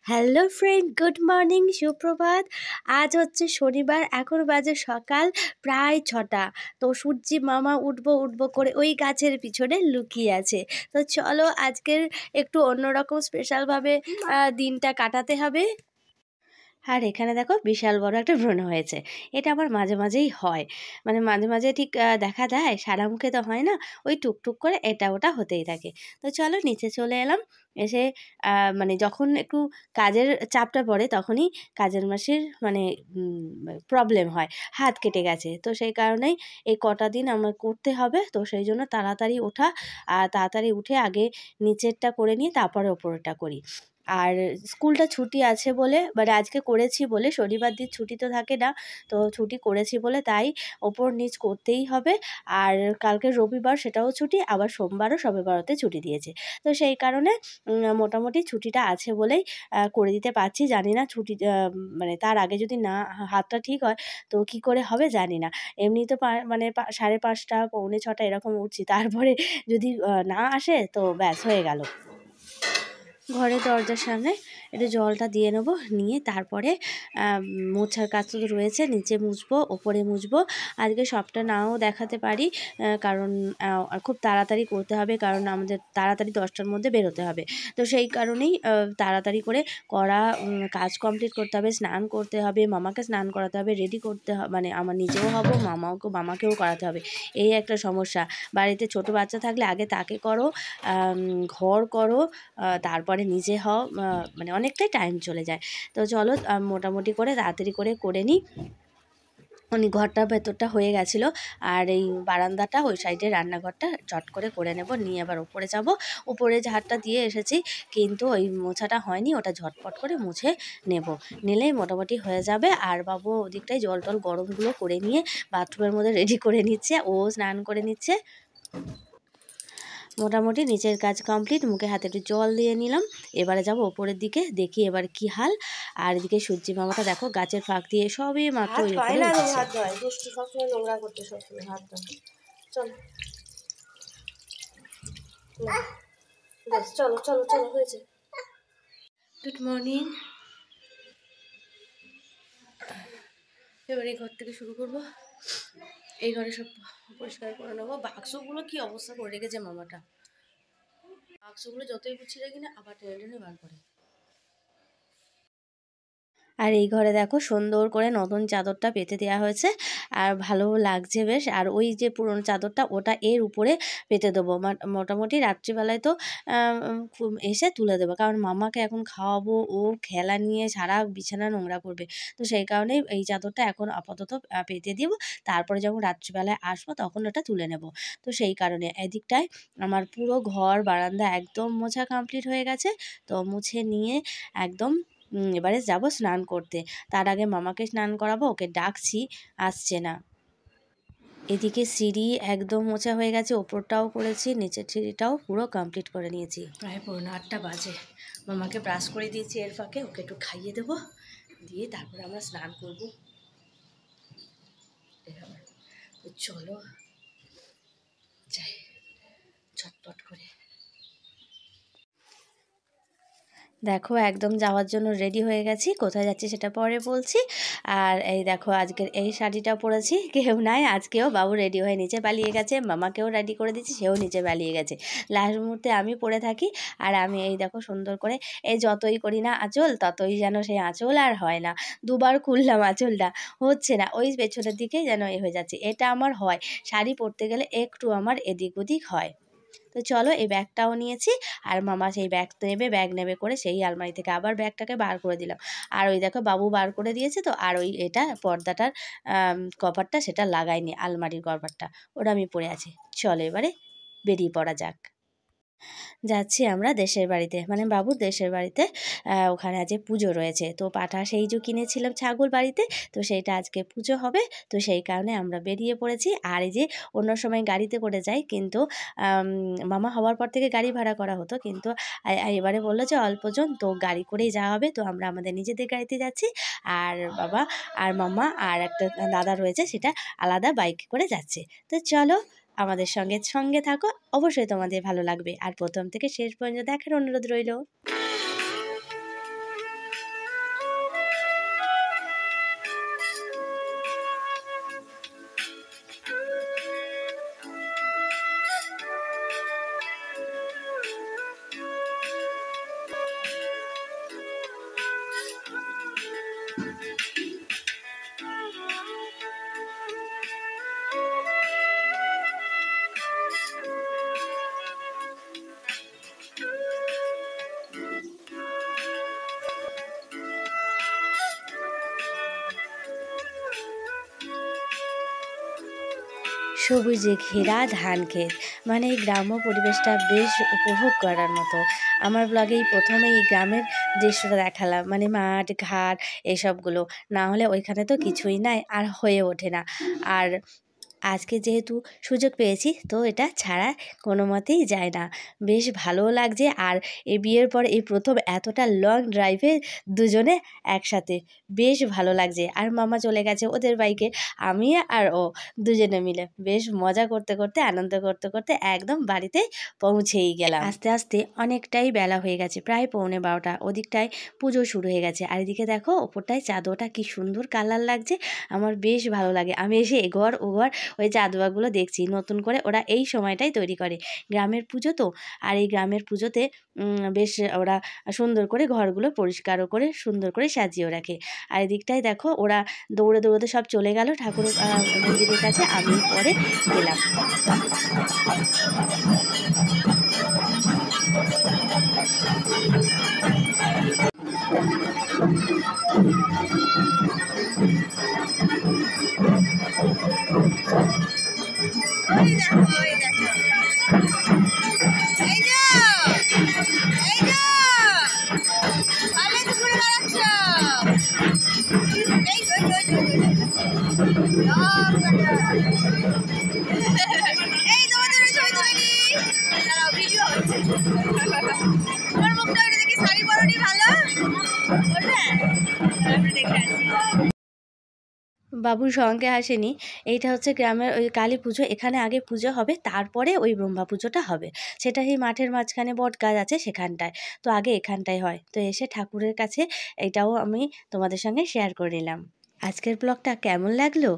Hello friend, good morning, সুপ্রভাত। আজ হচ্ছে শনিবার, এখন বাজে সকাল প্রায় 6টা। তো সূর্যি মামা উঠবো করে ওই গাছের পিছনে লুকিয়ে আছে। তো চলো আজকের একটু অন্যরকম স্পেশালভাবে দিনটা কাটাতে হবে। আর এখানে দেখো বিশাল বড় একটা ব্রণ হয়েছে। এটা আমার মাঝে মাঝেই হয়, মানে মাঝে মাঝে ঠিক দেখা দেয়, সারা মুখে তো হয় না, ওই টুকটুক করে এটা ওটা হতেই থাকে। তো চলো নিচে চলে এলাম। এসে মানে যখন একটু কাজের চাপটা পড়ে তখনই কাজের মাসির মানে প্রবলেম হয়, হাত কেটে গেছে। তো সেই কারণেই এই কটা দিন আমার করতে হবে। তো সেই জন্য তাড়াতাড়ি ওঠা, আর তাড়াতাড়ি উঠে আগে নিচেরটা করে নিয়ে তারপরে ওপরেরটা করি। আর স্কুলটা ছুটি আছে বলে, মানে আজকে করেছি বলে, শনিবার দিন ছুটি তো থাকে না, তো ছুটি করেছি বলে তাই ওপর নিচ করতেই হবে। আর কালকে রবিবার, সেটাও ছুটি, আবার সোমবারও সবে বরাতে ছুটি দিয়েছে। তো সেই কারণে মোটামুটি ছুটিটা আছে বলেই করে দিতে পারছি। জানি না ছুটি মানে তার আগে যদি না হাতটা ঠিক হয় তো কি করে হবে জানি না। এমনি তো মানে 5:30 পৌনে 6টা এরকম উঠছি, তারপরে যদি না আসে তো ব্যাস হয়ে গেল। ঘরের দরজার সামনে একটু জলটা দিয়ে নেবো, নিয়ে তারপরে মোছার কাজ তো রয়েছে, নিচে মুছবো, ওপরে মুছবো। আজকে সবটা নাও দেখাতে পারি, কারণ খুব তাড়াতাড়ি করতে হবে, কারণ আমাদের তাড়াতাড়ি 10টার মধ্যে বেরোতে হবে। তো সেই কারণেই তাড়াতাড়ি করে করা কাজ কমপ্লিট করতে হবে। স্নান করতে হবে, মামাকে স্নান করাতে হবে, রেডি করতে হবে, মানে আমার নিজেও হব, মামাকেও করাতে হবে। এই একটা সমস্যা। বাড়িতে ছোট বাচ্চা থাকলে আগে তাকে করো, ঘর করো, তারপরে নিজে হও, মানে অনেকটাই টাইম চলে যায়। তো চলো মোটামুটি করে তাড়াতাড়ি করে নিই। উনি ঘরটার ভেতরটা হয়ে গেছিলো, আর এই বারান্দাটা ওই সাইডে রান্নাঘরটা চট করে নেব, নিয়ে আবার ওপরে যাব। উপরে ঝাড়টা দিয়ে এসেছি, কিন্তু ওই মোছাটা হয়নি, ওটা ঝটপট করে মুছে নেব, নিলেই মোটামুটি হয়ে যাবে। আর বাবু ওদিকটায় জল টল গরমগুলো করে নিয়ে বাথরুমের মধ্যে রেডি করে নিচ্ছে, ও স্নান করে নিচ্ছে। মোটামুটি নিচের কাজ কমপ্লিট, মুখে হাতে একটু জল দিয়ে নিলাম। এবারে যাব ওপরের দিকে, দেখি এবার কি হাল। আর এদিকে সূর্যি মামাটা দেখো গাছের ফাঁক দিয়ে সবই মাত্র ওই উপরে উঠেছে। হাত ধোয়, দুষ্টু সবসময় নোংরা করতে, সবসময় হাত ধোয়। চলো বেশ, চলো চলো চলো, হয়েছে। Good morning. এবার এই ঘর থেকে শুরু করবো। এই ঘরে সব পরিষ্কার করে নেবো। বাক্সগুলো কি অবস্থা করে রেখেছে মামাটা, বাক্সগুলো যতই গুছিয়ে রাখি না আবার টেনে টেনে বার করে। আর এই ঘরে দেখো সুন্দর করে নতুন চাদরটা পেতে দেওয়া হয়েছে, আর ভালো লাগছে বেশ। আর ওই যে পুরনো চাদরটা ওটা এর উপরে পেতে দেবো, মোটামুটি রাত্রিবেলায় তো এসে তুলে দেবো, কারণ মামাকে এখন খাওয়াবো, ও খেলা নিয়ে সারা বিছানা নোংরা করবে। তো সেই কারণেই এই চাদরটা এখন আপাতত পেতে দিব, তারপরে যখন রাত্রিবেলায় আসবো তখন ওটা তুলে নেব। তো সেই কারণে এদিকটায় আমার পুরো ঘর বারান্দা একদম মোছা কমপ্লিট হয়ে গেছে। তো মুছে নিয়ে একদম এবারে যাব স্নান করতে। তার আগে মামাকে স্নান করাবো, ওকে ডাকছি, আসছে না। এদিকে সিঁড়ি একদম মোছা হয়ে গেছে, ওপরটাও করেছি, নিচের সিঁড়িটাও পুরো কমপ্লিট করে নিয়েছি। প্রায় 7:45 বাজে। মামাকে ব্রাশ করে দিয়েছি, এর ফাঁকে ওকে একটু খাইয়ে দেবো, দিয়ে তারপরে আমরা স্নান করবো। তো চলো যাই ঝটপট করে। দেখো একদম যাওয়ার জন্য রেডি হয়ে গেছি, কোথায় যাচ্ছি সেটা পরে বলছি। আর এই দেখো আজকের এই শাড়িটা পরেছি, কেউ নাই আজকেও, বাবু রেডি হয়ে নিচে পালিয়ে গেছে, মামাকেও রেডি করে দিচ্ছি, সেও নিচে পালিয়ে গেছে। লাস্ট মুহূর্তে আমি পরে থাকি। আর আমি এই দেখো সুন্দর করে, এই যতই করি না আঁচল, ততই যেন সেই আঁচল আর হয় না। দুবার খুললাম আঁচলটা, হচ্ছে না, ওই পেছনের দিকেই যেন হয়ে যাচ্ছে। এটা আমার হয়, শাড়ি পরতে গেলে একটু আমার এদিক ওদিক হয়। তো চলো এই ব্যাগটাও নিয়েছি, আর মামা সেই ব্যাগ নেবে করে সেই আলমারি থেকে আবার ব্যাগটাকে বার করে দিলাম। আর ওই দেখো বাবু বার করে দিয়েছে, তো আর ওই এটা পর্দাটার কভারটা সেটা লাগাইনি, আলমারির কভারটা ওটা আমি পরে আছি। চলো এবারে বেরিয়ে পড়া যাক। যাচ্ছি আমরা দেশের বাড়িতে, মানে বাবুর দেশের বাড়িতে। ওখানে আজকে পুজো রয়েছে, তো পাঠা সেই যে কিনেছিলাম ছাগল বাড়িতে, তো সেইটা আজকে পুজো হবে, তো সেই কারণে আমরা বেরিয়ে পড়েছি। আর এই যে অন্য সময় গাড়িতে করে যাই, কিন্তু মামা হওয়ার পর থেকে গাড়ি ভাড়া করা হতো, কিন্তু এবারে বললো যে অল্পজন, তো গাড়ি করেই যাওয়া হবে, তো আমরা আমাদের নিজেদের গাড়িতে যাচ্ছি। আর বাবা আর মামা আর একটা দাদা রয়েছে, সেটা আলাদা বাইক করে যাচ্ছে। তো চলো, আমাদের সঙ্গে সঙ্গে থাকো, অবশ্যই তোমাদের ভালো লাগবে। আর প্রথম থেকে শেষ পর্যন্ত দেখার অনুরোধ রইল। সবুজে ঘেরা ধান ক্ষেত, মানে এই গ্রাম্য পরিবেশটা বেশ উপভোগ করার মতো। আমার ব্লগেই প্রথমে এই গ্রামের দৃশ্যটা দেখালাম, মানে মাঠ ঘাট এসবগুলো, না হলে ওইখানে তো কিছুই নাই, আর হয়ে ওঠে না। আর আজকে যেহেতু সুযোগ পেয়েছি, তো এটা ছাড়া কোনো মতেই যায় না। বেশ ভালোও লাগছে। আর এই বিয়ের পর এই প্রথম এতটা লং ড্রাইভে দুজনে একসাথে, বেশ ভালো লাগছে। আর মামা চলে গেছে ওদের বাইকে, আমি আর ও দুজনে মিলে বেশ মজা করতে করতে, আনন্দ করতে করতে একদম বাড়িতে পৌঁছেই গেলাম। আস্তে আস্তে অনেকটাই বেলা হয়ে গেছে, প্রায় 11:15। ওদিকটায় পুজো শুরু হয়ে গেছে, আর এদিকে দেখো ওপরটায় চাঁদোটা কি সুন্দর কালার লাগছে, আমার বেশ ভালো লাগে। আমি এসে এঘর ওঘর ওই চাঁদোয়াগুলো দেখছি, নতুন করে ওরা এই সময়টাই তৈরি করে। গ্রামের পুজো তো, আর এই গ্রামের পুজোতে বেশ ওরা সুন্দর করে ঘরগুলো পরিষ্কারও করে সুন্দর করে সাজিয়েও রাখে। আর এদিকটায় দেখো ওরা দৌড়ে দৌড়তে সব চলে গেল ঠাকুর মন্দিরের কাছে, আমি পরে গেলাম। বাবুর সঙ্গে আসেনি। এইটা হচ্ছে গ্রামের ওই কালী পুজো, এখানে আগে পুজো হবে, তারপরে ওই ব্রহ্মা পুজোটা হবে। সেটা এই মাঠের মাঝখানে বট গাছ আছে সেখানটায়, তো আগে এখানটায় হয়। তো এসে ঠাকুরের কাছে এটাও আমি তোমাদের সঙ্গে শেয়ার করে নিলাম। আজকের ব্লগটা কেমন লাগলো?